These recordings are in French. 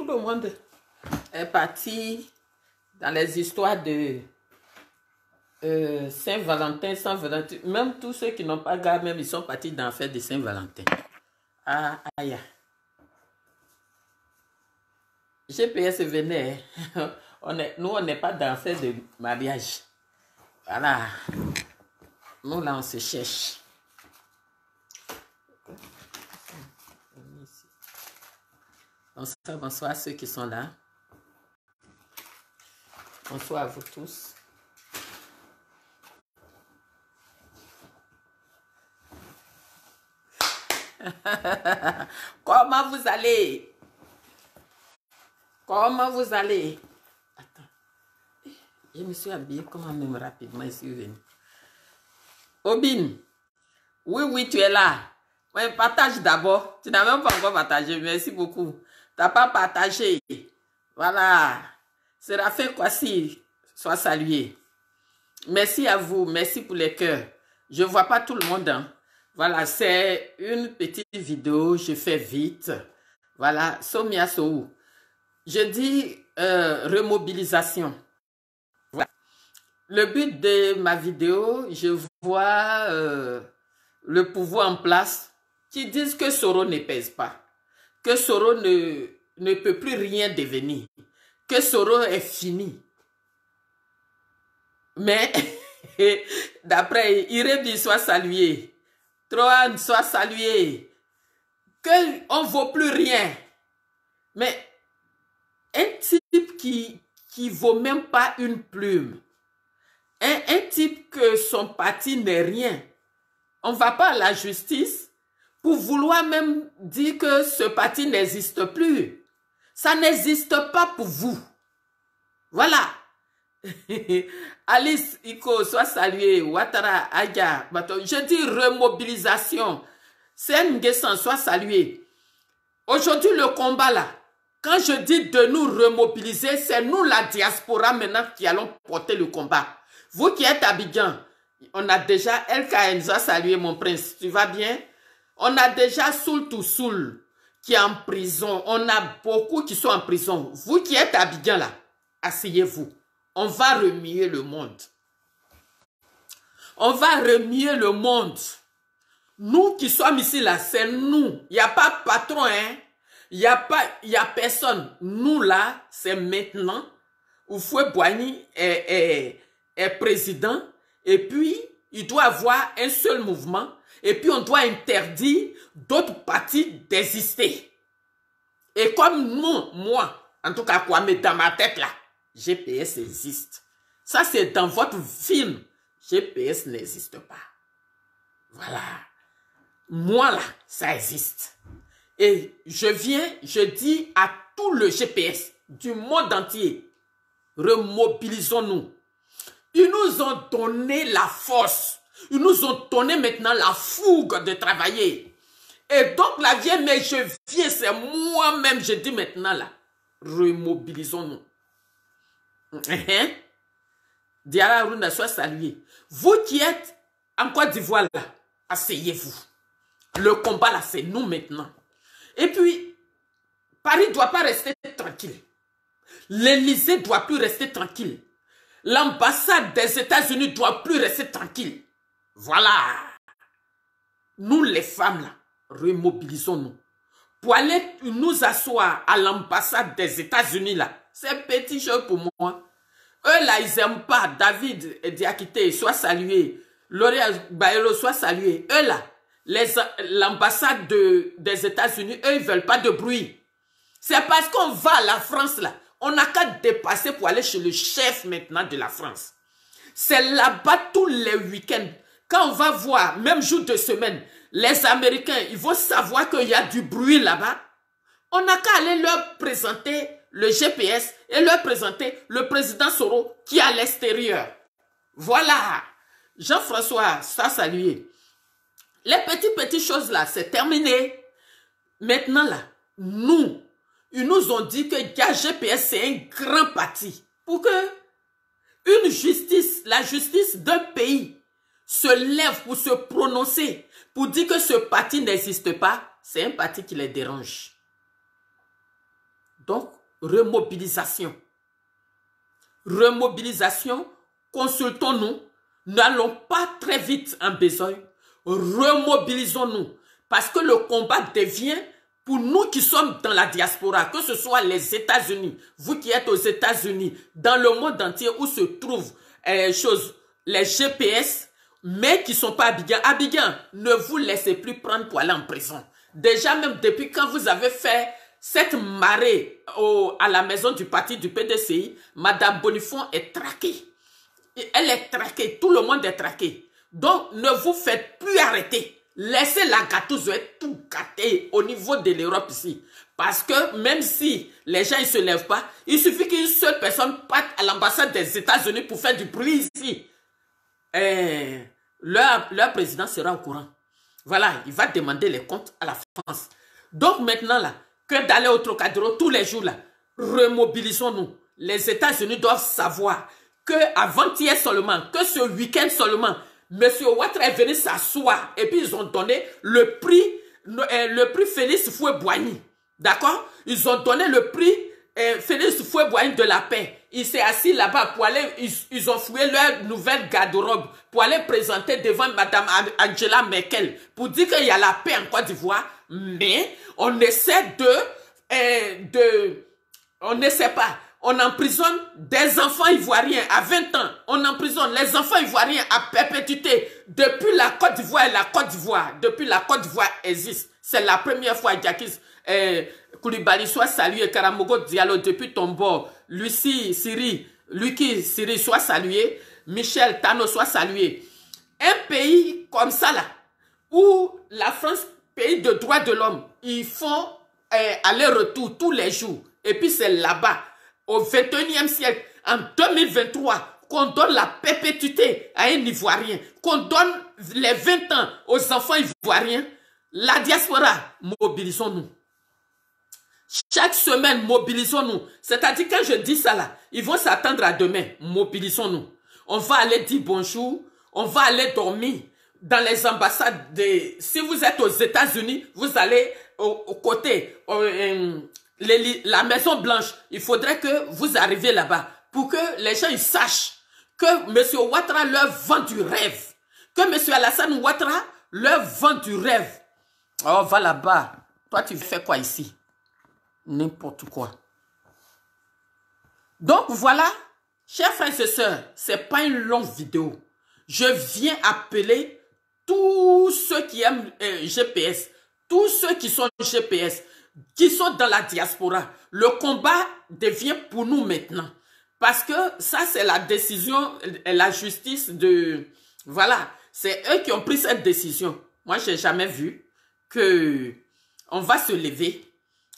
le monde est parti dans les histoires de Saint-Valentin, Saint-Valentin. Même tous ceux qui n'ont pas gardé, même ils sont partis dans la fête de Saint-Valentin. Ah, aïe. GPS venait. Nous, on n'est pas dans la fête de mariage. Voilà. Nous, là, on se cherche. Bonsoir, bonsoir à ceux qui sont là. Bonsoir à vous tous. Comment vous allez? Comment vous allez? Attends. Je me suis habillée comment même rapidement, je suis venue. Obin, oui, tu es là. Ouais, partage d'abord. Tu n'as même pas encore partagé. Merci beaucoup. Tu n'as pas partagé. Voilà. Séraphin Kwasi, sois salué. Merci à vous. Merci pour les cœurs. Je ne vois pas tout le monde. Hein. Voilà, c'est une petite vidéo. Je fais vite. Voilà, Somia Soou. Je dis remobilisation. Voilà. Le but de ma vidéo, je vois le pouvoir en place qui disent que Soro ne pèse pas, que Soro ne peut plus rien devenir, que Soro est fini. Mais, d'après Irebi soit salué, Troan soit salué, qu'on ne vaut plus rien. Mais un type qui vaut même pas une plume, un type que son parti n'est rien, on ne va pas à la justice pour vouloir même dire que ce parti n'existe plus. Ça n'existe pas pour vous. Voilà. Alice Iko, soit salué. Ouattara, Aja, je dis remobilisation. C'est Nguessan, soit salué. Aujourd'hui, le combat là, quand je dis de nous remobiliser, c'est nous la diaspora maintenant qui allons porter le combat. Vous qui êtes à Abidjan, on a déjà El Kaenza salué mon prince, tu vas bien? On a déjà Soul to Soul qui est en prison. On a beaucoup qui sont en prison. Vous qui êtes à Abidjan là, asseyez-vous. On va remuer le monde. On va remuer le monde. Nous qui sommes ici là, c'est nous. Il n'y a pas patron, hein. Il n'y a personne. Nous là, c'est maintenant. Oufoué Boigny est président. Et puis, il doit avoir un seul mouvement. Et puis, on doit interdire d'autres partis d'exister. Et comme moi, en tout cas, quoi, mais dans ma tête là, GPS existe. Ça, c'est dans votre film. GPS n'existe pas. Voilà. Moi là, ça existe. Et je dis à tout le GPS du monde entier, remobilisons-nous. Ils nous ont donné la force. Ils nous ont donné maintenant la fougue de travailler. Et donc la vieille, mais je viens, c'est moi-même, je dis maintenant là, remobilisons-nous. Diara Aruna, soit salué. Vous qui êtes en Côte d'Ivoire là, asseyez-vous. Le combat là, c'est nous maintenant. Et puis, Paris ne doit pas rester tranquille. L'Élysée ne doit plus rester tranquille. L'ambassade des États-Unis ne doit plus rester tranquille. Voilà. Nous les femmes là, remobilisons-nous. Pour aller nous asseoir à l'ambassade des États-Unis là, c'est petit chose pour moi. Eux là, ils n'aiment pas. David Diakité, soit salué. L'Oréal Bayelo, soit salué. Eux là, l'ambassade des États-Unis, eux, ils ne veulent pas de bruit. C'est parce qu'on va à la France là. On n'a qu'à dépasser pour aller chez le chef maintenant de la France. C'est là-bas tous les week-ends. Quand on va voir, même jour de semaine, les Américains, ils vont savoir qu'il y a du bruit là-bas. On n'a qu'à aller leur présenter le GPS et leur présenter le président Soro qui est à l'extérieur. Voilà. Jean-François, ça salué. Les petites choses là, c'est terminé. Maintenant là, ils nous ont dit que GPS c'est un grand parti. Pour que une justice, la justice d'un pays se lève pour se prononcer, pour dire que ce parti n'existe pas, c'est un parti qui les dérange. Donc, remobilisation. Remobilisation, consultons-nous. N'allons pas très vite en besogne. Remobilisons-nous. Parce que le combat devient, pour nous qui sommes dans la diaspora, que ce soit les États-Unis, vous qui êtes aux États-Unis, dans le monde entier où se trouvent les GPS, mais qui ne sont pas Abidjan. Abidjan, ne vous laissez plus prendre pour aller en prison. Déjà, même depuis quand vous avez fait cette marée à la maison du parti du PDCI, Madame Bonnifon est traquée. Elle est traquée, tout le monde est traqué. Donc, ne vous faites plus arrêter. Laissez la gâteuse être tout gâtée au niveau de l'Europe ici. Parce que même si les gens ne se lèvent pas, il suffit qu'une seule personne parte à l'ambassade des États-Unis pour faire du bruit ici. Leur président sera au courant. Voilà, il va demander les comptes à la France. Donc maintenant, là, que d'aller au Trocadéro tous les jours, là, remobilisons-nous. Les États-Unis doivent savoir que avant-hier seulement, que ce week-end seulement, M. Ouattara est venu s'asseoir et puis ils ont donné le prix Félix Houphouët-Boigny. D'accord? Ils ont donné le prix Félix Houphouët-Boigny de la paix. Il s'est assis là-bas pour aller, ils ont fouillé leur nouvelle garde-robe pour aller présenter devant Mme Angela Merkel pour dire qu'il y a la paix en Côte d'Ivoire, mais on essaie on n'essaie pas. On emprisonne des enfants ivoiriens à 20 ans. On emprisonne les enfants ivoiriens à perpétuité depuis la Côte d'Ivoire et la Côte d'Ivoire. Depuis la Côte d'Ivoire existe. C'est la première fois Jacques Koulibaly soit salué, Karamogo Diallo depuis ton bord, Lucky Siri soit salué, Michel Tano soit salué. Un pays comme ça là, où la France, pays de droits de l'homme, ils font aller-retour tous les jours. Et puis c'est là-bas, au 21e siècle, en 2023, qu'on donne la perpétuité à un Ivoirien, qu'on donne les 20 ans aux enfants ivoiriens. La diaspora, mobilisons-nous. Chaque semaine, mobilisons-nous. C'est-à-dire, quand je dis ça là, ils vont s'attendre à demain. Mobilisons-nous. On va aller dire bonjour. On va aller dormir dans les ambassades. Si vous êtes aux États-Unis, vous allez au côté, la Maison Blanche. Il faudrait que vous arriviez là-bas pour que les gens ils sachent que M. Ouattara leur vend du rêve. Que M. Alassane Ouattara leur vend du rêve. Oh, va là-bas. Toi, tu fais quoi ici? N'importe quoi. Donc, voilà, chers frères et sœurs, ce n'est pas une longue vidéo. Je viens appeler tous ceux qui aiment GPS, tous ceux qui sont GPS, qui sont dans la diaspora. Le combat devient pour nous maintenant. Parce que ça, c'est la décision, la justice de... Voilà, c'est eux qui ont pris cette décision. Moi, je n'ai jamais vu que on va se lever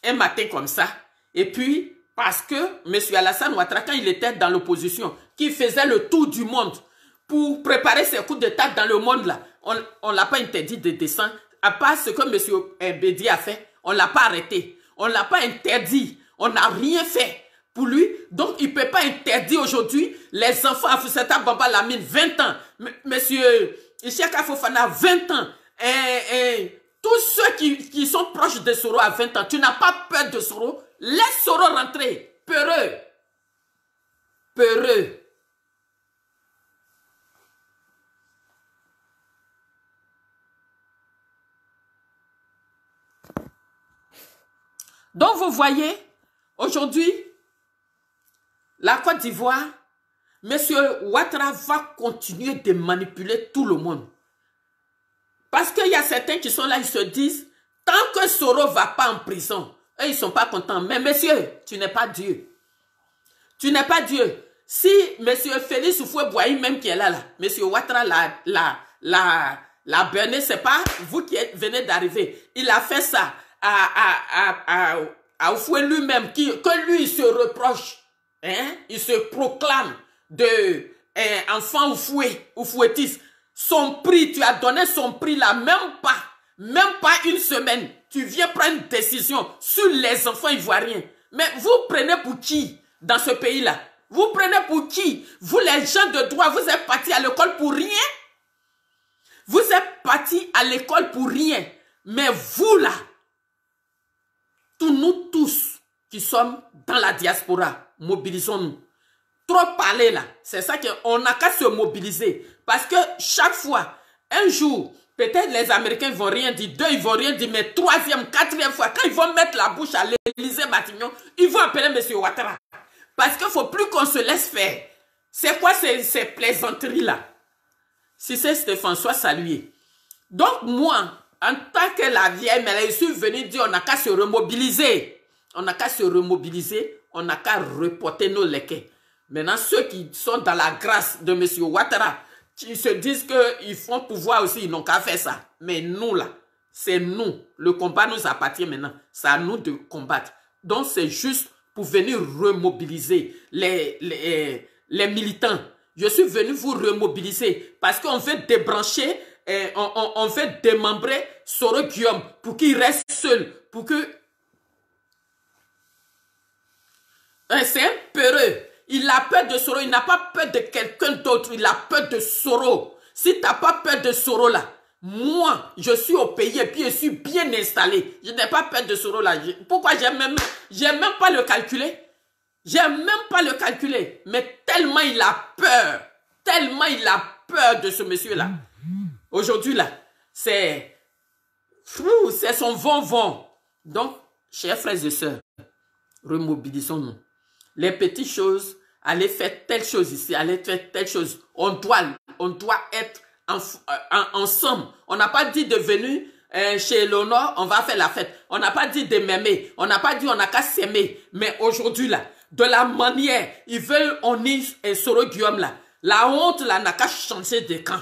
un matin comme ça. Et puis, parce que M. Alassane Ouattara, quand il était dans l'opposition, qui faisait le tour du monde pour préparer ses coups d'État dans le monde, là, on ne l'a pas interdit de descendre. À part ce que M. Bédi a fait, on ne l'a pas arrêté. On ne l'a pas interdit. On n'a rien fait pour lui. Donc, il ne peut pas interdire aujourd'hui les enfants à Foussata Bamba Lamine, 20 ans. M. Ishaka Fofana, 20 ans. Tous ceux qui sont proches de Soro à 20 ans, tu n'as pas peur de Soro, laisse Soro rentrer. Peureux. Peureux. Donc vous voyez, aujourd'hui, la Côte d'Ivoire, M. Ouattara va continuer de manipuler tout le monde. Parce qu'il y a certains qui sont là, ils se disent, tant que Soro ne va pas en prison, eux, ils ne sont pas contents. Mais monsieur, tu n'es pas Dieu. Tu n'es pas Dieu. Si monsieur Félix Houphouët-Boigny même qui est là, monsieur Ouattara la berné, c'est pas vous qui venez d'arriver. Il a fait ça à Houphouët lui-même, que lui, il se reproche. Hein? Il se proclame de enfant Houphouëtiste. Son prix, tu as donné son prix là, même pas une semaine. Tu viens prendre une décision sur les enfants ivoiriens. Mais vous prenez pour qui dans ce pays-là? Vous prenez pour qui? Vous les gens de droit, vous êtes partis à l'école pour rien? Vous êtes partis à l'école pour rien. Mais vous là, nous tous, qui sommes dans la diaspora, mobilisons-nous. Trop parler là, c'est ça qu'on n'a qu'à se mobiliser. Parce que chaque fois, un jour, peut-être les Américains ne vont rien dire, deux, ils ne vont rien dire, mais troisième, quatrième fois, quand ils vont mettre la bouche à l'Élysée Matignon, ils vont appeler M. Ouattara. Parce qu'il ne faut plus qu'on se laisse faire. C'est quoi ces plaisanteries-là? Si c'est Stéphane, sois salué. Donc moi, en tant que la vieille, mais je suis venue dire, on n'a qu'à se remobiliser. On n'a qu'à se remobiliser, on n'a qu'à reporter nos lequets. Maintenant, ceux qui sont dans la grâce de M. Ouattara, qui se disent qu'ils font pouvoir aussi, ils n'ont qu'à faire ça. Mais nous, là, c'est nous. Le combat nous appartient maintenant. C'est à nous de combattre. Donc, c'est juste pour venir remobiliser les militants. Je suis venu vous remobiliser parce qu'on veut débrancher, on veut démembrer Soro Guillaume pour qu'il reste seul, pour que... C'est un peureux. Il a peur de Soro, il n'a pas peur de quelqu'un d'autre, il a peur de Soro. Si tu n'as pas peur de Soro là, moi, je suis au pays et puis je suis bien installé. Je n'ai pas peur de Soro là. Pourquoi j'ai même pas le calculé? J'ai même pas le calculé. Mais tellement il a peur de ce monsieur là. Aujourd'hui là, c'est son vent. Donc, chers frères et sœurs, remobilisons-nous. Les petites choses, allez faire telle chose ici, allez faire telle chose. On doit être ensemble. On n'a pas dit de venir chez Léonore, on va faire la fête. On n'a pas dit de m'aimer. On n'a pas dit on n'a qu'à s'aimer. Mais aujourd'hui là, de la manière, ils veulent on est Soro Guillaume là. La honte là n'a qu'à changer de camp.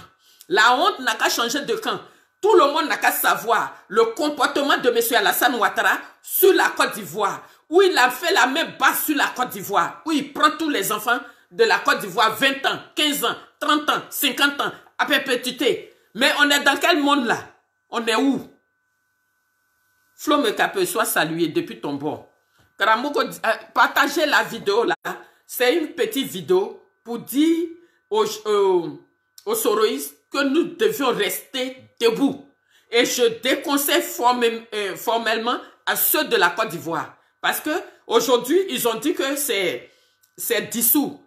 La honte n'a qu'à changer de camp. Tout le monde n'a qu'à savoir le comportement de M. Alassane Ouattara sur la Côte d'Ivoire. Où il a fait la main basse sur la Côte d'Ivoire, où il prend tous les enfants de la Côte d'Ivoire, 20 ans, 15 ans, 30 ans, 50 ans, à perpétuité. Mais on est dans quel monde là? On est où? Flo Mekape, sois salué depuis ton bord. Karamoko, partagez la vidéo là. C'est une petite vidéo pour dire aux soroïstes que nous devions rester debout. Et je déconseille formellement à ceux de la Côte d'Ivoire. Parce que aujourd'hui, ils ont dit que c'est dissous.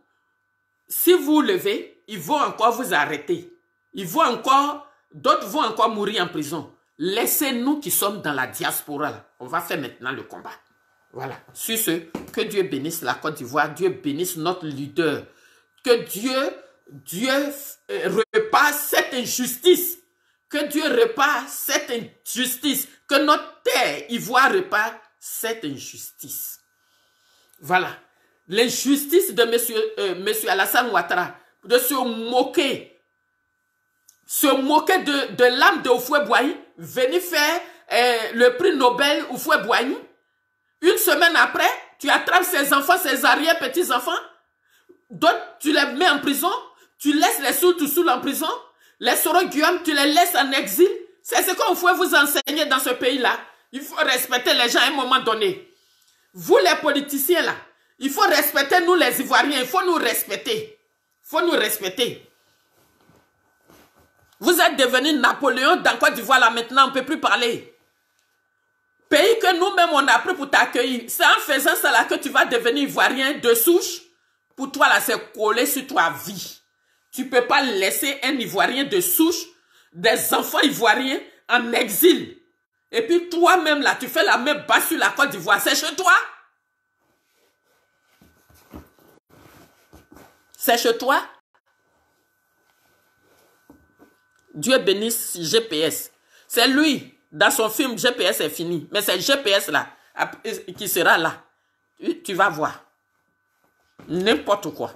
Si vous levez, ils vont encore vous arrêter. D'autres vont encore mourir en prison. Laissez-nous qui sommes dans la diaspora. Là. On va faire maintenant le combat. Voilà. Sur ce, que Dieu bénisse la Côte d'Ivoire. Dieu bénisse notre leader. Que Dieu repasse cette injustice. Que Dieu repasse cette injustice. Que notre terre ivoire repasse cette injustice. Voilà. L'injustice de monsieur Alassane Ouattara, de se moquer de l'âme de Houphouët-Boigny, venir faire le prix Nobel Houphouët-Boigny. Une semaine après, tu attrapes ses enfants, ses arrière-petits-enfants, d'autres, tu les mets en prison, tu laisses les sous en prison, les Soro Guillaume, tu les laisses en exil. C'est ce qu'on faut vous enseigner dans ce pays-là. Il faut respecter les gens à un moment donné. Vous les politiciens là, il faut respecter nous les Ivoiriens, il faut nous respecter. Il faut nous respecter. Vous êtes devenu Napoléon dans Côte d'Ivoire là maintenant, on ne peut plus parler. Pays que nous-mêmes on a pris pour t'accueillir. C'est en faisant ça là que tu vas devenir Ivoirien de souche. Pour toi là, c'est collé sur ta vie. Tu ne peux pas laisser un Ivoirien de souche, des enfants ivoiriens en exil. Et puis toi-même là, tu fais la main basse sur la Côte d'Ivoire. C'est chez toi? C'est chez toi? Dieu bénisse GPS. C'est lui, dans son film GPS est fini. Mais c'est GPS là, qui sera là. Tu vas voir. N'importe quoi.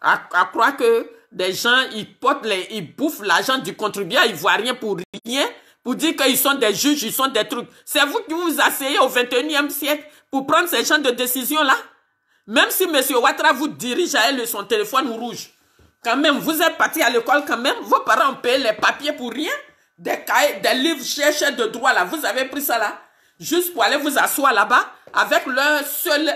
À croire que des gens, ils bouffent l'argent du contribuable ivoirien pour rien. Pour dire qu'ils sont des juges, ils sont des trucs. C'est vous qui vous asseyez au 21e siècle pour prendre ces genres de décisions-là. Même si M. Ouattara vous dirige à elle son téléphone rouge. Quand même, vous êtes parti à l'école quand même. Vos parents ont payé les papiers pour rien. Des cahiers, des livres cherchés de droit là. Vous avez pris ça là. Juste pour aller vous asseoir là-bas. Avec leur seul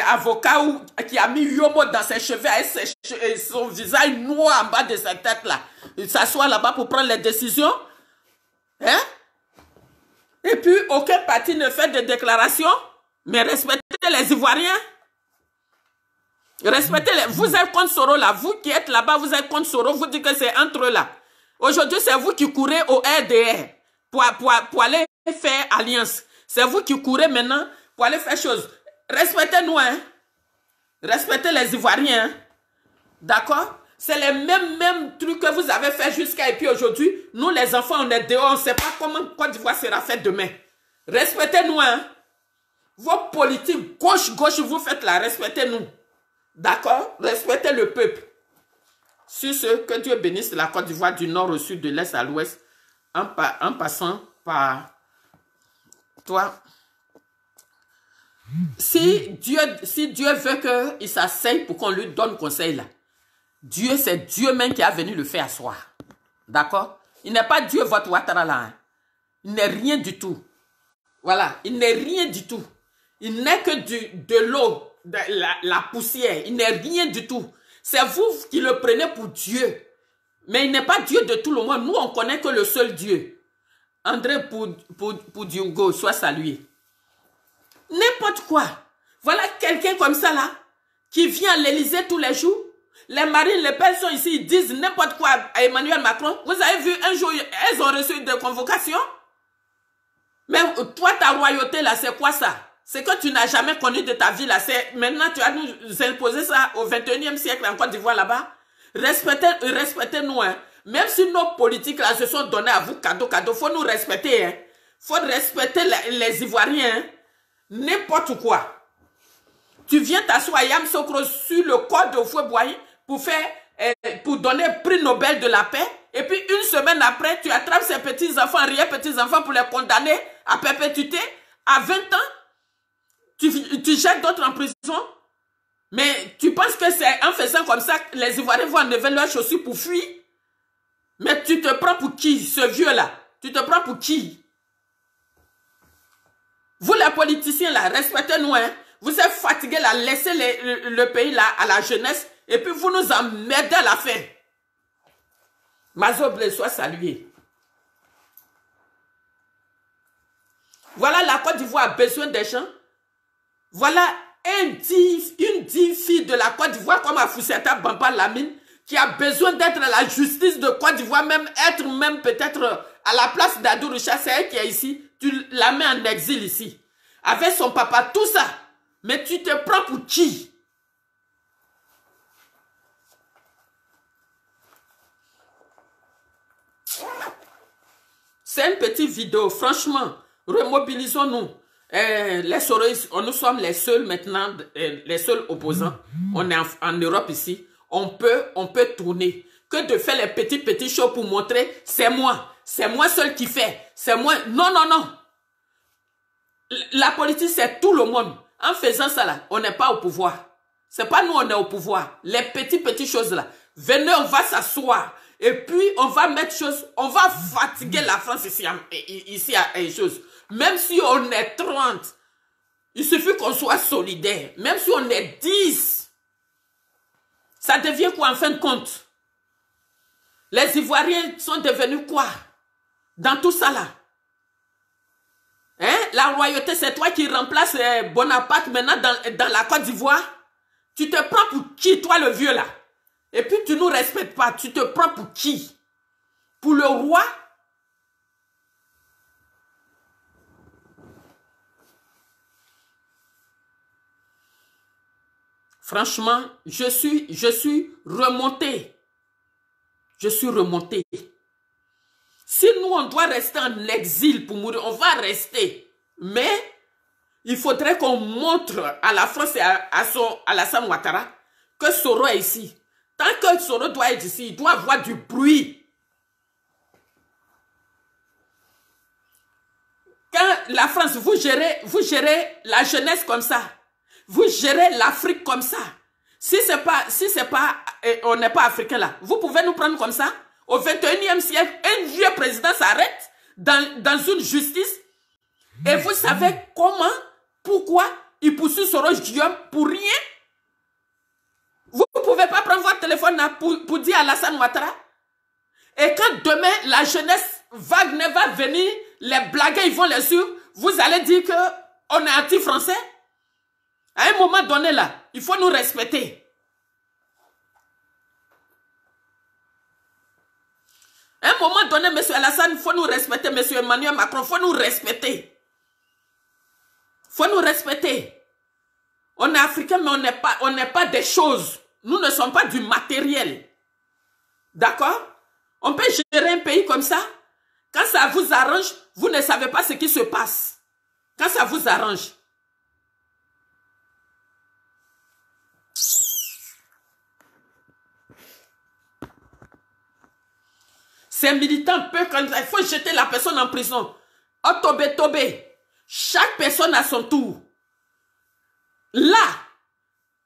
avocat qui a mis Yomo dans ses cheveux. Avec son visage noir en bas de sa tête là. Il s'assoit là-bas pour prendre les décisions. Hein? Et puis, aucun parti ne fait de déclaration, mais respectez les Ivoiriens. Respectez-les. Vous êtes contre Soro là. Vous qui êtes là-bas, vous êtes contre Soro. Vous dites que c'est entre eux là. Aujourd'hui, c'est vous qui courez au RDR pour aller faire alliance. C'est vous qui courez maintenant pour aller faire chose. Respectez-nous, hein. Respectez les Ivoiriens, hein. D'accord? C'est les mêmes trucs que vous avez fait jusqu'à et puis aujourd'hui, nous les enfants, on est dehors, on ne sait pas comment Côte d'Ivoire sera faite demain. Respectez-nous, hein. Vos politiques gauche, vous faites là, respectez-nous. D'accord? Respectez le peuple. Sur ce, que Dieu bénisse la Côte d'Ivoire du nord au sud, de l'est à l'ouest, en passant par toi. Si Dieu veut qu'il s'asseye pour qu'on lui donne conseil là, Dieu, c'est Dieu même qui a venu le faire asseoir. D'accord? Il n'est pas Dieu votre Ouattara là. Hein. Il n'est rien du tout. Voilà, il n'est rien du tout. Il n'est que de l'eau, de la poussière. Il n'est rien du tout. C'est vous qui le prenez pour Dieu. Mais il n'est pas Dieu de tout le monde. Nous, on connaît que le seul Dieu. André Poudioungo, soit salué. N'importe quoi. Voilà quelqu'un comme ça là, qui vient à l'Élysée tous les jours. Les Marine Le Pen sont ici, ils disent n'importe quoi à Emmanuel Macron. Vous avez vu, un jour, elles ont reçu des convocations. Mais toi, ta royauté là, c'est quoi ça? C'est que tu n'as jamais connu de ta vie là. Maintenant, tu vas nous imposer ça au 21e siècle en Côte d'Ivoire là-bas. Respectez-nous, hein. Même si nos politiques là se sont donnés à vous cadeau, faut nous respecter, hein. Faut respecter les Ivoiriens, hein. N'importe quoi. Tu viens t'asseoir à Yamoussoukro sur le corps de Houphouët-Boigny pour donner le prix Nobel de la paix. Et puis une semaine après, tu attrapes ces petits-enfants, petits-enfants pour les condamner à perpétuité. À 20 ans, tu jettes d'autres en prison. Mais tu penses que c'est en faisant comme ça que les Ivoiriens vont enlever leurs chaussures pour fuir? Mais tu te prends pour qui, ce vieux-là? Tu te prends pour qui? Vous les politiciens là, respectez-nous, hein. Vous êtes fatigués là, laissez le pays là à la jeunesse et puis vous nous emmerdez à la fin. Mazoble soit salué. Voilà, la Côte d'Ivoire a besoin des gens. Voilà une digne fille de la Côte d'Ivoire comme Afoussata Bamba Lamine qui a besoin d'être à la justice de Côte d'Ivoire, même être même peut-être à la place d'Adou Richard, c'est elle qui est ici. Tu la mets en exil ici. Avec son papa, tout ça. Mais tu te prends pour qui? C'est une petite vidéo. Franchement, remobilisons-nous. Les Soroïs, nous sommes les seuls maintenant, les seuls opposants. On est en Europe ici. On peut tourner. Que de faire les petits shows pour montrer, c'est moi seul qui fait. C'est moi. Non, non, non. La politique, c'est tout le monde. En faisant ça là, on n'est pas au pouvoir. C'est pas nous, on est au pouvoir. Les petites choses là. Venez, on va s'asseoir. Et puis, on va mettre choses. On va fatiguer la France ici à une chose. Même si on est 30, il suffit qu'on soit solidaire. Même si on est 10, ça devient quoi en fin de compte? Les Ivoiriens sont devenus quoi dans tout ça là? Hein? La royauté, c'est toi qui remplaces Bonaparte maintenant dans la Côte d'Ivoire. Tu te prends pour qui, toi le vieux là? Et puis tu ne nous respectes pas. Tu te prends pour qui? Pour le roi? Franchement, je suis remonté. Je suis remonté. Si nous, on doit rester en exil pour mourir, on va rester. Mais il faudrait qu'on montre à la France et à Alassane Ouattara que Soro est ici. Tant que Soro doit être ici, il doit avoir du bruit. Quand la France, vous gérez la jeunesse comme ça. Vous gérez l'Afrique comme ça. Si c'est pas, on n'est pas africain là, vous pouvez nous prendre comme ça. Au 21e siècle, un vieux président s'arrête dans une justice. Et vous savez comment, pourquoi il poursuit Soros Guillaume pour rien? Vous ne pouvez pas prendre votre téléphone là pour dire à Alassane Ouattara. Et quand demain, la jeunesse Wagner va venir les blagueurs, ils vont les suivre. Vous allez dire qu'on est anti-français. À un moment donné, là, il faut nous respecter. À un moment donné, M. Alassane, il faut nous respecter. M. Emmanuel Macron, il faut nous respecter. Il faut nous respecter. On est africain, mais on n'est pas des choses. Nous ne sommes pas du matériel. D'accord? On peut gérer un pays comme ça. Quand ça vous arrange, vous ne savez pas ce qui se passe. Quand ça vous arrange. Ces militants peuvent, quand il faut jeter la personne en prison. Oh, tobé, tobé. Chaque personne a son tour. Là,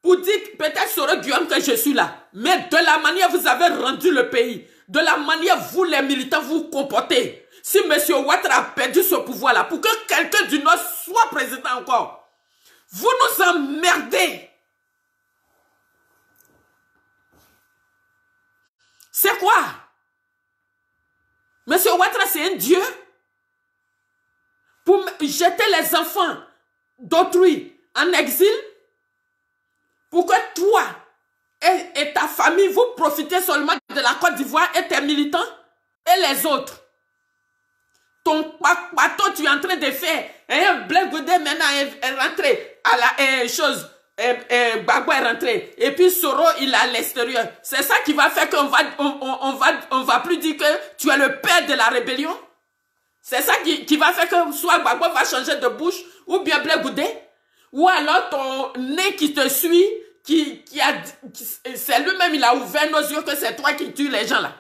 pour dire peut-être sur Guillaume que je suis là, mais de la manière vous avez rendu le pays, de la manière vous les militants vous comportez, si M. Ouattara a perdu ce pouvoir-là, pour que quelqu'un du Nord soit président encore, vous nous emmerdez. C'est quoi? M. Ouattara, c'est un dieu? Pour jeter les enfants d'autrui en exil? Pour que toi et ta famille, vous profitez seulement de la Côte d'Ivoire et tes militants et les autres. Ton bateau, tu es en train de faire. Un Blaise Goudé maintenant est rentré à la chose. Gbagbo est rentré. Et puis Soro, il est à l'extérieur. C'est ça qui va faire qu'on va plus dire que tu es le père de la rébellion. C'est ça qui va faire que soit Gbagbo va changer de bouche, ou bien Blaise Goudé, ou alors ton nez qui te suit, c'est lui-même, il a ouvert nos yeux que c'est toi qui tue les gens là.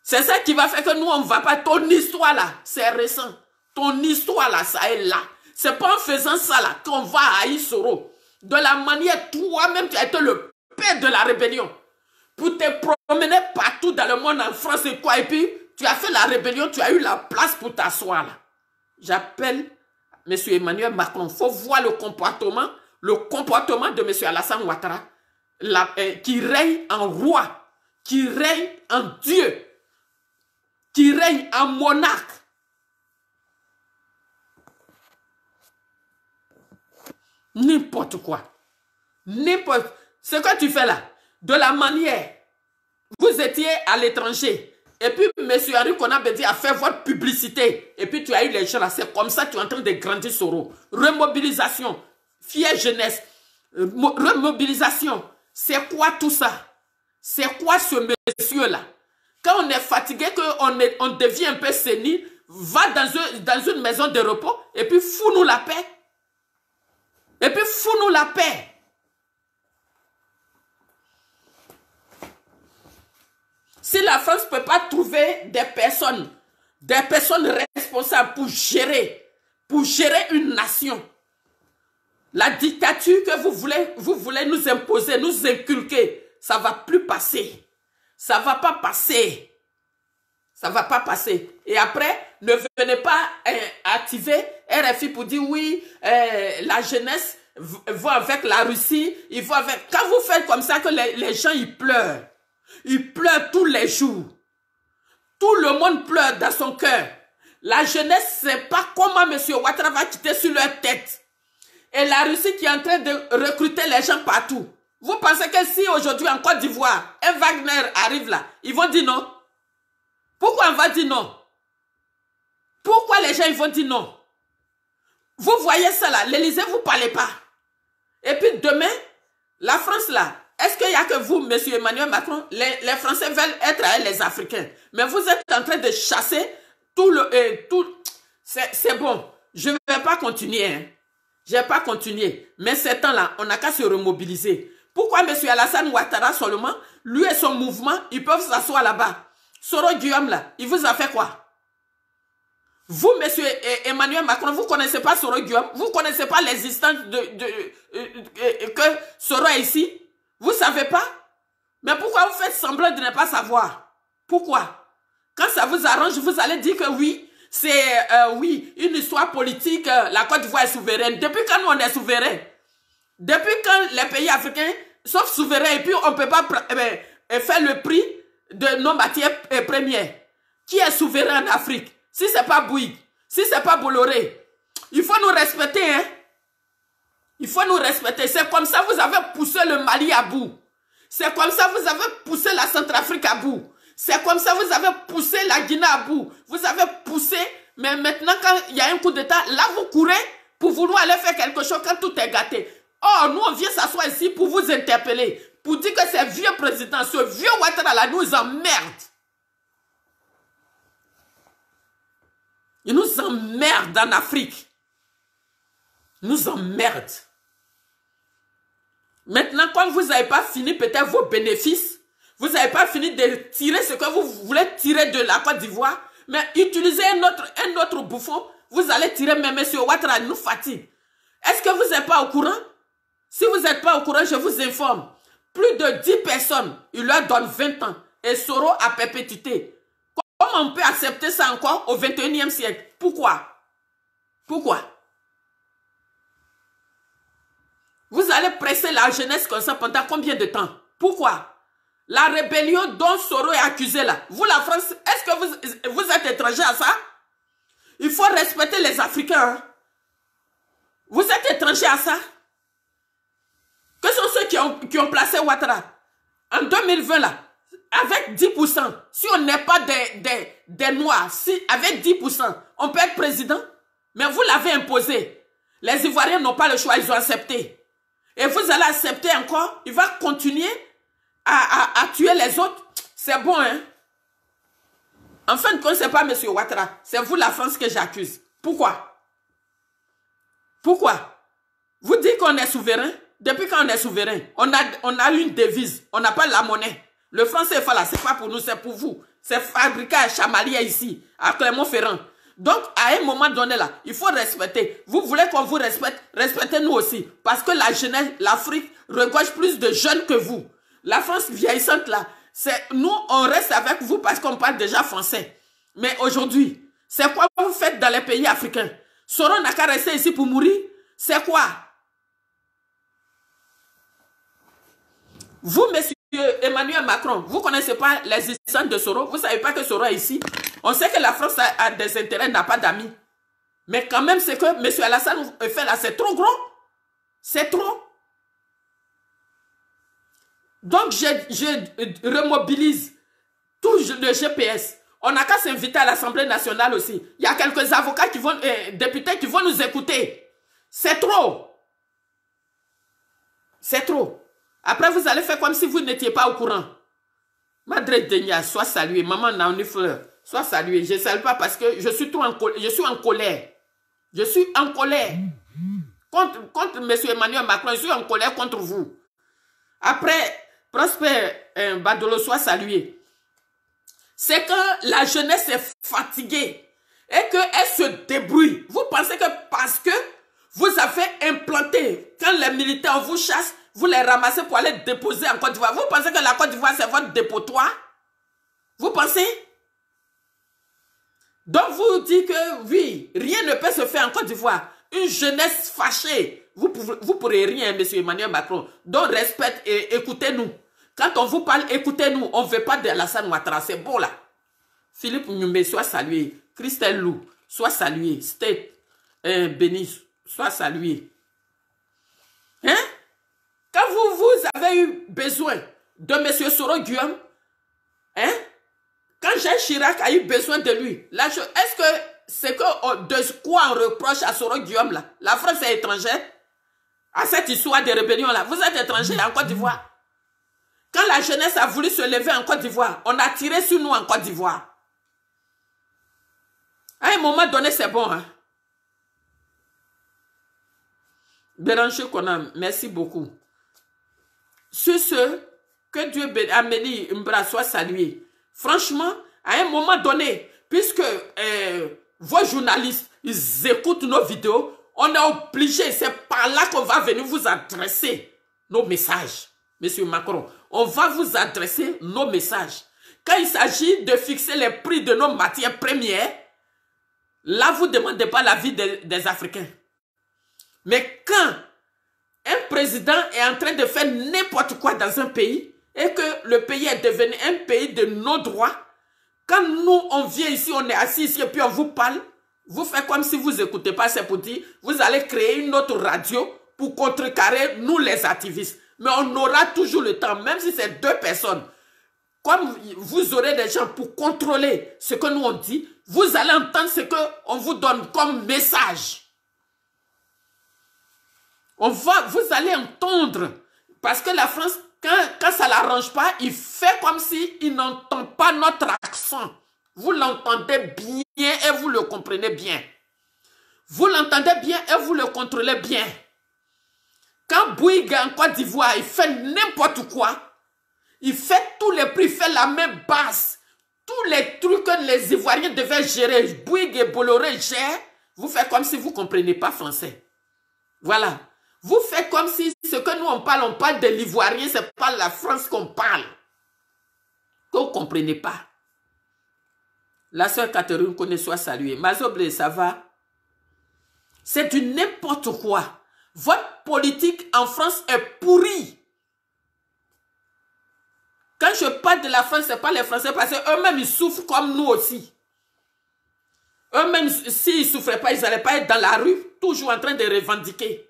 C'est ça qui va faire que nous, on ne va pas. Ton histoire là, c'est récent. Ton histoire là, ça est là. C'est pas en faisant ça là qu'on va haïr Soro. De la manière, toi-même, tu as été le père de la rébellion. Pour te promener partout dans le monde, en France et quoi. Et puis, tu as fait la rébellion, tu as eu la place pour t'asseoir là. J'appelle M. Emmanuel Macron. Il faut voir le comportement de M. Alassane Ouattara, qui règne en roi, qui règne en Dieu, qui règne en monarque. N'importe quoi. N'importe. Ce que tu fais là, de la manière, vous étiez à l'étranger, et puis M. Henri Konan-Bédié a fait votre publicité, et puis tu as eu les gens là, c'est comme ça que tu es en train de grandir Soro. Remobilisation, fière jeunesse, remobilisation, c'est quoi tout ça? C'est quoi ce monsieur-là? Quand on est fatigué, qu'on devient un peu sénile, va dans une maison de repos, et puis fous-nous la paix. Et puis fous-nous la paix. Si la France ne peut pas trouver des personnes responsables pour gérer une nation, la dictature que vous voulez nous imposer, nous inculquer, ça ne va plus passer. Ça ne va pas passer. Ça ne va pas passer. Et après, ne venez pas activer RFI pour dire oui, la jeunesse va avec la Russie, il va avec... Quand vous faites comme ça, que les gens, ils pleurent. Ils pleurent tous les jours. Tout le monde pleure dans son cœur. La jeunesse ne sait pas comment M. Ouattara va quitter sur leur tête. Et la Russie qui est en train de recruter les gens partout. Vous pensez que si aujourd'hui en Côte d'Ivoire, un Wagner arrive là, ils vont dire non? Pourquoi on va dire non? Pourquoi les gens ils vont dire non? Vous voyez ça là, l'Élysée, vous ne parlez pas. Et puis demain, la France là, est-ce qu'il n'y a que vous, M. Emmanuel Macron, les Français veulent être avec les Africains. Mais vous êtes en train de chasser tout le... C'est bon, je ne vais pas continuer. Hein. Je ne vais pas continuer. Mais ces temps-là, on n'a qu'à se remobiliser. Pourquoi M. Alassane Ouattara seulement, lui et son mouvement, ils peuvent s'asseoir là-bas? Soro Guillaume là, il vous a fait quoi? Vous, M. Emmanuel Macron, vous ne connaissez pas Soro Guillaume? Vous ne connaissez pas l'existence que Soro est ici? Vous ne savez pas? Mais pourquoi vous faites semblant de ne pas savoir? Pourquoi? Quand ça vous arrange, vous allez dire que oui, c'est oui, une histoire politique, la Côte d'Ivoire est souveraine. Depuis quand nous on est souverain? Depuis quand les pays africains sont souverains et puis on ne peut pas faire le prix de nos matières premières? Qui est souverain en Afrique? si ce n'est pas Bouygues, si ce n'est pas Bolloré, il faut nous respecter, hein. Il faut nous respecter. C'est comme ça que vous avez poussé le Mali à bout. C'est comme ça que vous avez poussé la Centrafrique à bout. C'est comme ça que vous avez poussé la Guinée à bout. Vous avez poussé, mais maintenant quand il y a un coup d'État, là vous courez pour vouloir aller faire quelque chose quand tout est gâté. Oh, nous on vient s'asseoir ici pour vous interpeller, pour dire que ce vieux président, ce vieux Ouattara là nous emmerde. Il nous emmerde en Afrique. Il nous emmerde. Maintenant, quand vous n'avez pas fini peut-être vos bénéfices, vous n'avez pas fini de tirer ce que vous voulez tirer de la Côte d'Ivoire, mais utilisez un autre bouffon, vous allez tirer même M. Ouattara, nous fatigue. Est-ce que vous n'êtes pas au courant? Si vous n'êtes pas au courant, je vous informe. Plus de 10 personnes, il leur donne 20 ans et Soro à perpétuité. Comment on peut accepter ça encore au 21e siècle? Pourquoi? Pourquoi? Vous allez presser la jeunesse comme ça pendant combien de temps? Pourquoi? La rébellion dont Soro est accusé là. Vous, la France, est-ce que vous êtes étranger à ça? Il faut respecter les Africains. Hein? Vous êtes étranger à ça? Que sont ceux qui ont placé Ouattara? En 2020 là, avec 10%, si on n'est pas des Noirs, si avec 10%, on peut être président? Mais vous l'avez imposé. Les Ivoiriens n'ont pas le choix, ils ont accepté. Et vous allez accepter encore, il va continuer à tuer les autres. C'est bon, hein? En fin de compte, ce n'est pas M. Ouattara. C'est vous, la France, que j'accuse. Pourquoi? Pourquoi? Vous dites qu'on est souverain? Depuis quand on est souverain? On a une devise. On n'a pas la monnaie. Le franc CFA, là, ce n'est pas pour nous, c'est pour vous. C'est fabriqué à Chamalier ici, à Clermont-Ferrand. Donc, à un moment donné, là, il faut respecter. Vous voulez qu'on vous respecte? Respectez-nous aussi. Parce que la jeunesse, l'Afrique, regorge plus de jeunes que vous. La France vieillissante, là, nous, on reste avec vous parce qu'on parle déjà français. Mais aujourd'hui, c'est quoi vous faites dans les pays africains? Soro n'a qu'à rester ici pour mourir? C'est quoi? Vous, monsieur Emmanuel Macron, vous ne connaissez pas l'existence de Soro? Vous ne savez pas que Soro est ici? On sait que la France a des intérêts, n'a pas d'amis. Mais quand même, c'est que M. Alassane fait là, c'est trop gros. C'est trop. Donc, je remobilise tout le GPS. On n'a qu'à s'inviter à l'Assemblée nationale aussi. Il y a quelques avocats qui vont, députés qui vont nous écouter. C'est trop. C'est trop. Après, vous allez faire comme si vous n'étiez pas au courant. Madre Denia, sois salué. Maman Naouni Fleur, sois salué. Je ne salue pas parce que je suis en colère. Je suis en colère. Contre M. Emmanuel Macron, je suis en colère contre vous. Après, Prosper Badolo, sois salué. C'est que la jeunesse est fatiguée et qu'elle se débrouille. Vous pensez que parce que vous avez implanté, quand les militaires vous chassent, vous les ramassez pour aller déposer en Côte d'Ivoire. Vous pensez que la Côte d'Ivoire, c'est votre dépotoir? Vous pensez? Donc vous dites que oui, rien ne peut se faire en Côte d'Ivoire. Une jeunesse fâchée. Vous pourrez rien, M. Emmanuel Macron. Donc respectez et écoutez-nous. Quand on vous parle, écoutez-nous. On ne veut pas de Alassane Ouattara. C'est bon là. Philippe Nyumbe, sois salué. Christelle Lou, sois salué. State Béni, sois salué. Hein? Quand vous avez eu besoin de M. Soro Guillaume, hein? Quand Jacques Chirac a eu besoin de lui, est-ce que c'est de quoi on reproche à Soro Guillaume là? La France est étrangère à cette histoire de rébellion là. Vous êtes étranger en Côte d'Ivoire. Quand la jeunesse a voulu se lever en Côte d'Ivoire, on a tiré sur nous en Côte d'Ivoire. À un moment donné, c'est bon. Hein? Béranger Konam, merci beaucoup. Sur ce, que Dieu Amélie Mbra soit salué. Franchement, à un moment donné, puisque vos journalistes, ils écoutent nos vidéos, on est obligé, c'est par là qu'on va venir vous adresser nos messages. Monsieur Macron, on va vous adresser nos messages. Quand il s'agit de fixer les prix de nos matières premières, là, vous ne demandez pas l'avis des Africains. Mais quand un président est en train de faire n'importe quoi dans un pays et que le pays est devenu un pays de non-droit, Quand nous, on vient ici, on est assis ici et puis on vous parle, vous faites comme si vous n'écoutez pas, c'est pour dire, vous allez créer une autre radio pour contrecarrer nous les activistes. Mais on aura toujours le temps, même si c'est 2 personnes. Comme vous aurez des gens pour contrôler ce que nous on dit, vous allez entendre ce qu'on vous donne comme message. Vous allez entendre. Parce que la France, quand ça ne l'arrange pas, il fait comme s'il n'entend pas notre accent. Vous l'entendez bien et vous le comprenez bien. Vous l'entendez bien et vous le contrôlez bien. Quand Bouygues en Côte d'Ivoire, il fait n'importe quoi, il fait tous les prix, il fait la même base. Tous les trucs que les Ivoiriens devaient gérer, Bouygues et Bolloré gèrent, vous faites comme si vous ne comprenez pas français. Voilà. Vous faites comme si ce que nous on parle de l'Ivoirien, ce n'est pas la France qu'on parle. Que vous ne comprenez pas. La sœur Catherine connaît soit saluée. Mazoble, ça va? C'est du n'importe quoi. Votre politique en France est pourrie. Quand je parle de la France, ce n'est pas les Français, parce qu'eux-mêmes, ils souffrent comme nous aussi. Eux-mêmes, s'ils ne souffraient pas, ils n'allaient pas être dans la rue, toujours en train de revendiquer.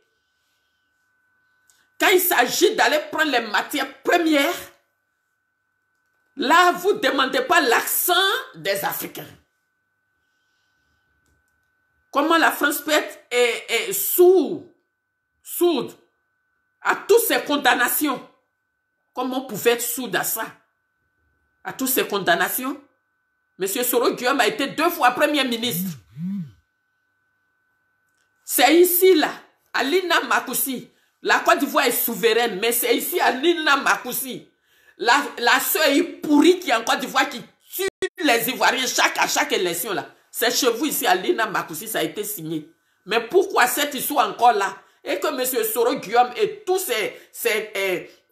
Quand il s'agit d'aller prendre les matières premières, là, vous ne demandez pas l'accent des Africains. Comment la France peut être sourde à toutes ces condamnations? Comment on pouvait être sourde à ça? À toutes ces condamnations? Monsieur Soro Guillaume a été 2 fois Premier ministre. C'est ici, là, à Lina Makoussi. La Côte d'Ivoire est souveraine, mais c'est ici, à Lina Makoussi. La sœur pourrie qui est en Côte d'Ivoire, qui tue les Ivoiriens à chaque élection, là. C'est chez vous, ici, à Lina Makoussi, ça a été signé. Mais pourquoi cette histoire encore là? Et que monsieur Soro Guillaume et tous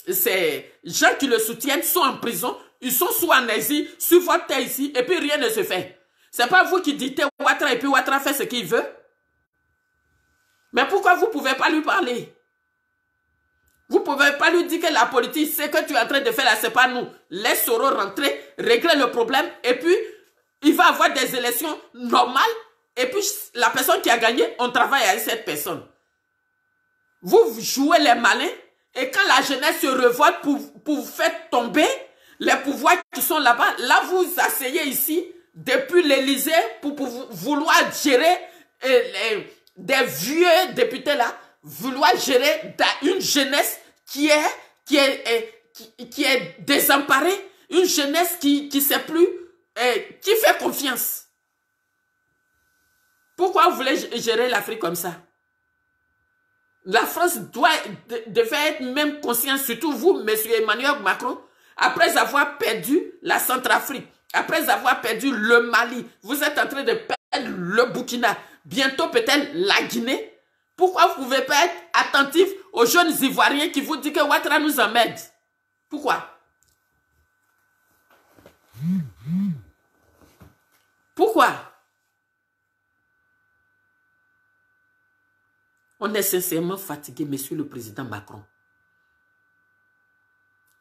ces gens qui le soutiennent sont en prison, ils sont sous amnésie, sur votre terre ici, et puis rien ne se fait. C'est pas vous qui dites Ouattara et puis Ouattara fait ce qu'il veut. Mais pourquoi vous ne pouvez pas lui parler? Vous ne pouvez pas lui dire que la politique, c'est que tu es en train de faire là, c'est pas nous. Laisse Soro rentrer, régler le problème, et puis il va avoir des élections normales, et puis la personne qui a gagné, on travaille avec cette personne. Vous jouez les malins, et quand la jeunesse se révolte pour vous faire tomber les pouvoirs qui sont là-bas, là vous asseyez ici, depuis l'Élysée, pour vouloir gérer des vieux députés là, vouloir gérer une jeunesse qui est désemparée, une jeunesse qui ne sait plus, qui fait confiance. Pourquoi vous voulez gérer l'Afrique comme ça? La France devait être même consciente, surtout vous, monsieur Emmanuel Macron, après avoir perdu la Centrafrique, après avoir perdu le Mali, vous êtes en train de perdre le Burkina, bientôt peut-être la Guinée. Pourquoi vous ne pouvez pas être attentif aux jeunes Ivoiriens qui vous disent que Ouattara nous emmène? Pourquoi? Pourquoi? On est sincèrement fatigué, monsieur le président Macron.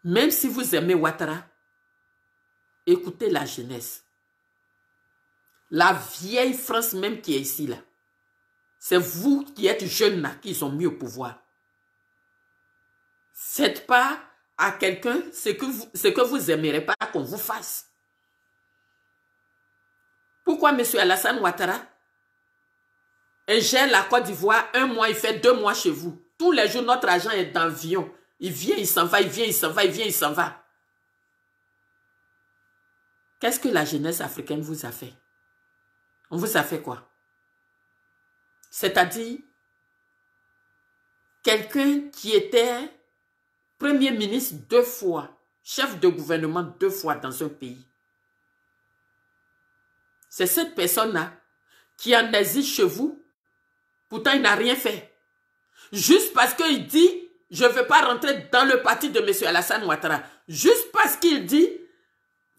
Même si vous aimez Ouattara, écoutez la jeunesse. La vieille France même qui est ici, là. C'est vous qui êtes jeunes, là, qui sont mis au pouvoir. Faites pas à quelqu'un ce que vous n'aimerez pas qu'on vous fasse. Pourquoi M. Alassane Ouattara gère la Côte d'Ivoire 1 mois, il fait 2 mois chez vous. Tous les jours, notre argent est dans l'avion. Il vient, il s'en va, il vient, il s'en va, il vient, il s'en va. Qu'est-ce que la jeunesse africaine vous a fait? On vous a fait quoi? C'est-à-dire, quelqu'un qui était Premier ministre 2 fois, chef de gouvernement 2 fois dans un pays. C'est cette personne-là qui en existe chez vous. Pourtant, il n'a rien fait. Juste parce qu'il dit, je ne veux pas rentrer dans le parti de M. Alassane Ouattara. Juste parce qu'il dit,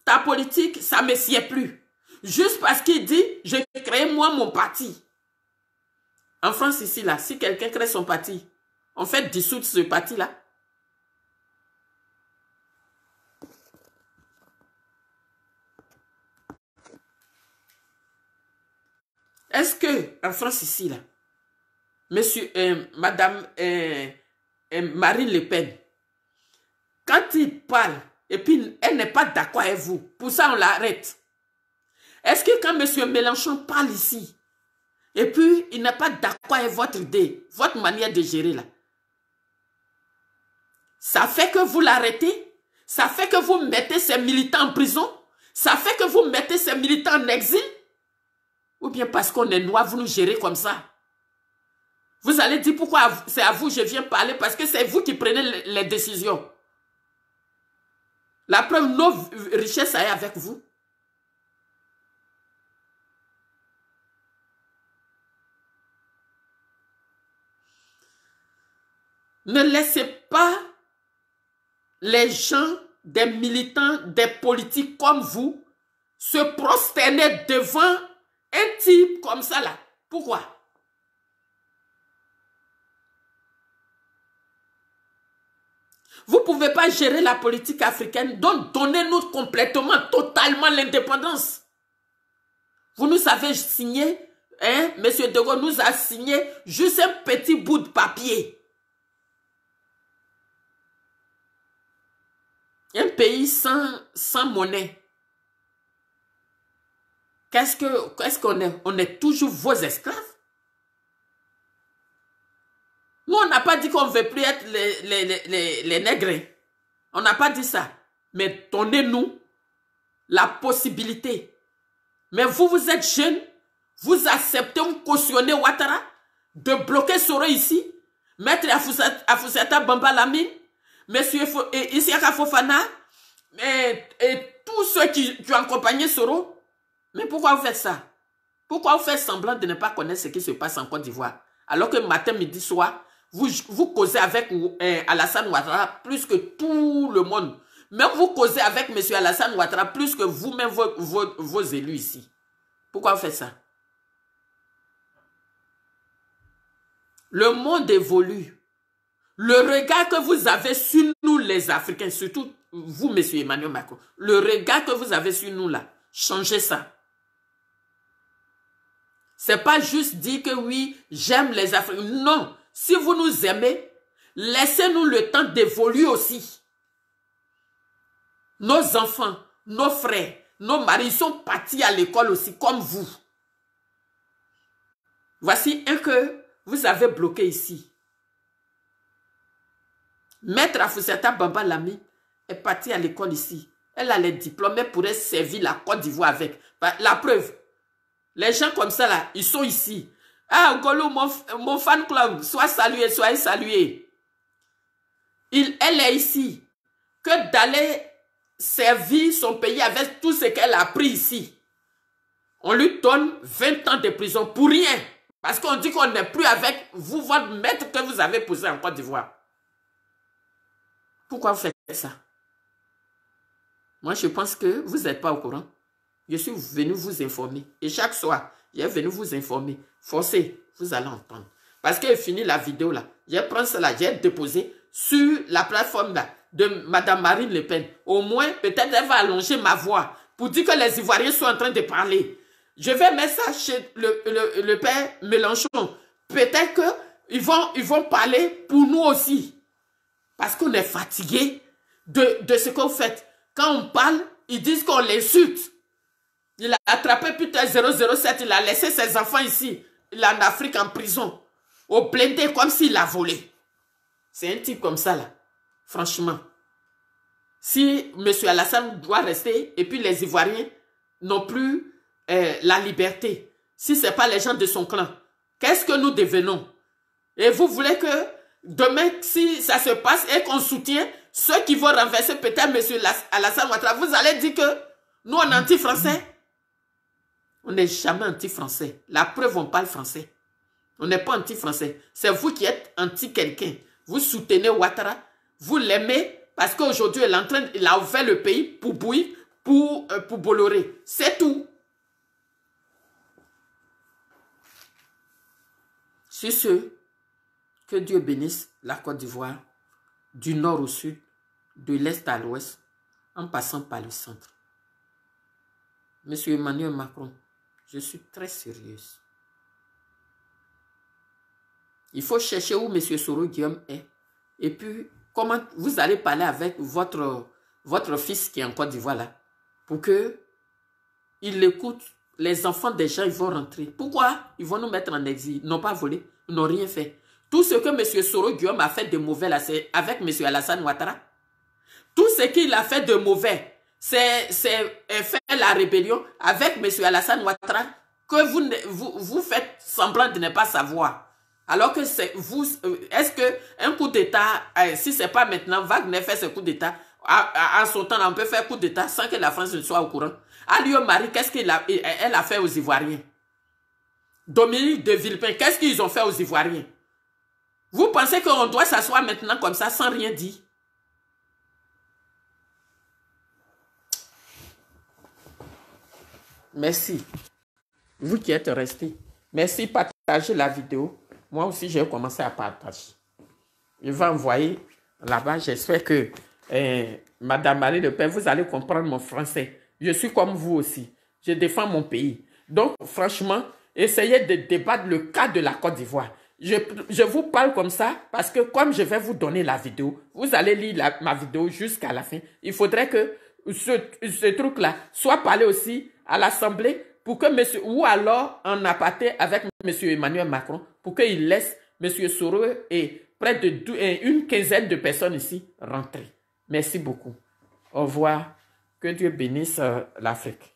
ta politique, ça ne me sied plus. Juste parce qu'il dit, je crée moi mon parti. En France, ici, là, si quelqu'un crée son parti, on fait dissoudre ce parti-là. Est-ce que en France ici, là, Madame Marine Le Pen, quand il parle, et puis elle n'est pas d'accord avec vous, pour ça on l'arrête. Est-ce que quand M. Mélenchon parle ici, et puis il n'est pas d'accord avec votre idée, votre manière de gérer là, ça fait que vous l'arrêtez? Ça fait que vous mettez ces militants en prison? Ça fait que vous mettez ces militants en exil? Ou bien parce qu'on est noir, vous nous gérez comme ça? Vous allez dire pourquoi c'est à vous que je viens parler, parce que c'est vous qui prenez les décisions. La preuve, nos richesses est avec vous. Ne laissez pas les gens, des militants, des politiques comme vous, se prosterner devant un type comme ça là. Pourquoi? Vous ne pouvez pas gérer la politique africaine, donc donnez-nous complètement, totalement l'indépendance. Vous nous avez signé, hein, M. De Gaulle nous a signé juste un petit bout de papier. Un pays sans monnaie. Qu'est-ce qu'on est? On est toujours vos esclaves. Nous, on n'a pas dit qu'on ne veut plus être les nègres. On n'a pas dit ça. Mais donnez-nous la possibilité. Mais vous, vous êtes jeunes, vous acceptez, vous cautionnez Ouattara de bloquer Soro ici, mettre Afoussata Bamba Lamine, Monsieur Isiaka Fofana, et tous ceux qui ont accompagné Soro. Mais pourquoi vous faites ça? Pourquoi vous faites semblant de ne pas connaître ce qui se passe en Côte d'Ivoire? Alors que matin, midi, soir, vous causez avec Alassane Ouattara plus que tout le monde. Même vous causez avec M. Alassane Ouattara plus que vous-même vos élus ici. Pourquoi vous faites ça? Le monde évolue. Le regard que vous avez sur nous les Africains, surtout vous, M. Emmanuel Macron, le regard que vous avez sur nous là, changez ça. C'est pas juste dire que oui, j'aime les Africains. Non, si vous nous aimez, laissez-nous le temps d'évoluer aussi. Nos enfants, nos frères, nos maris sont partis à l'école aussi, comme vous. Voici un que vous avez bloqué ici. Maître Afoussata Bamba Lami est partie à l'école ici. Elle a les diplômes, elle pourrait servir la Côte d'Ivoire avec. La preuve, les gens comme ça là, ils sont ici. Ah, Golou, mon fan club, sois salué, soyez salué. Elle est ici. Que d'aller servir son pays avec tout ce qu'elle a appris ici. On lui donne 20 ans de prison pour rien. Parce qu'on dit qu'on n'est plus avec vous, votre maître que vous avez posé en Côte d'Ivoire. Pourquoi vous faites ça? Moi, je pense que vous n'êtes pas au courant. Je suis venu vous informer. Et chaque soir, je suis venu vous informer. Forcez, vous allez entendre. Parce que fini la vidéo là. Je prends cela, j'ai déposé sur la plateforme là de Mme Marine Le Pen. Au moins, peut-être elle va allonger ma voix pour dire que les Ivoiriens sont en train de parler. Je vais mettre ça chez le père Mélenchon. Peut-être qu'ils vont parler pour nous aussi. Parce qu'on est fatigué de ce que vous faites. Quand on parle, ils disent qu'on l'insulte. Il a attrapé putain 007, il a laissé ses enfants ici. Il est en Afrique en prison. Au blindé comme s'il a volé. C'est un type comme ça là. Franchement. Si M. Alassane doit rester et puis les Ivoiriens n'ont plus la liberté. Si ce n'est pas les gens de son clan. Qu'est-ce que nous devenons? Et vous voulez que demain, si ça se passe et qu'on soutient ceux qui vont renverser peut-être M. Alassane Ouattara, vous allez dire que nous, on est anti-français? On n'est jamais anti-français. La preuve, on parle français. On n'est pas anti-français. C'est vous qui êtes anti-quelqu'un. Vous soutenez Ouattara, vous l'aimez parce qu'aujourd'hui, il a ouvert le pays pour bouillir, pour Bolloré. C'est tout. Sur ce, que Dieu bénisse la Côte d'Ivoire, du nord au sud, de l'est à l'ouest, en passant par le centre. Monsieur Emmanuel Macron, je suis très sérieuse. Il faut chercher où M. Soro Guillaume est. Et puis, comment vous allez parler avec votre fils qui est en Côte d'Ivoire là, pour que il écoute. Les enfants des gens, ils vont rentrer. Pourquoi ils vont nous mettre en exil? Ils n'ont pas volé, ils n'ont rien fait. Tout ce que M. Soro Guillaume a fait de mauvais là, c'est avec M. Alassane Ouattara. Tout ce qu'il a fait de mauvais, c'est faire la rébellion avec M. Alassane Ouattara que vous faites semblant de ne pas savoir. Alors que c'est vous, est-ce qu'un coup d'État, si ce n'est pas maintenant, Wagner fait ce coup d'État, en son temps, on peut faire coup d'État sans que la France ne soit au courant. Alliot-Marie, qu'est-ce qu'elle a fait aux Ivoiriens? Dominique de Villepin, qu'est-ce qu'ils ont fait aux Ivoiriens? Vous pensez qu'on doit s'asseoir maintenant comme ça sans rien dire? Merci. Vous qui êtes restés. Merci, partagez la vidéo. Moi aussi, j'ai commencé à partager. Je vais envoyer là-bas. J'espère que Madame Marie Le Pen, vous allez comprendre mon français. Je suis comme vous aussi. Je défends mon pays. Donc, franchement, essayez de débattre le cas de la Côte d'Ivoire. Je vous parle comme ça parce que comme je vais vous donner la vidéo, vous allez lire ma vidéo jusqu'à la fin. Il faudrait que ce truc-là soit parlé aussi à l'Assemblée pour que monsieur, ou alors en aparté avec monsieur Emmanuel Macron, pour qu'il laisse monsieur Soro et près de une quinzaine de personnes ici rentrer. Merci beaucoup. Au revoir. Que Dieu bénisse l'Afrique.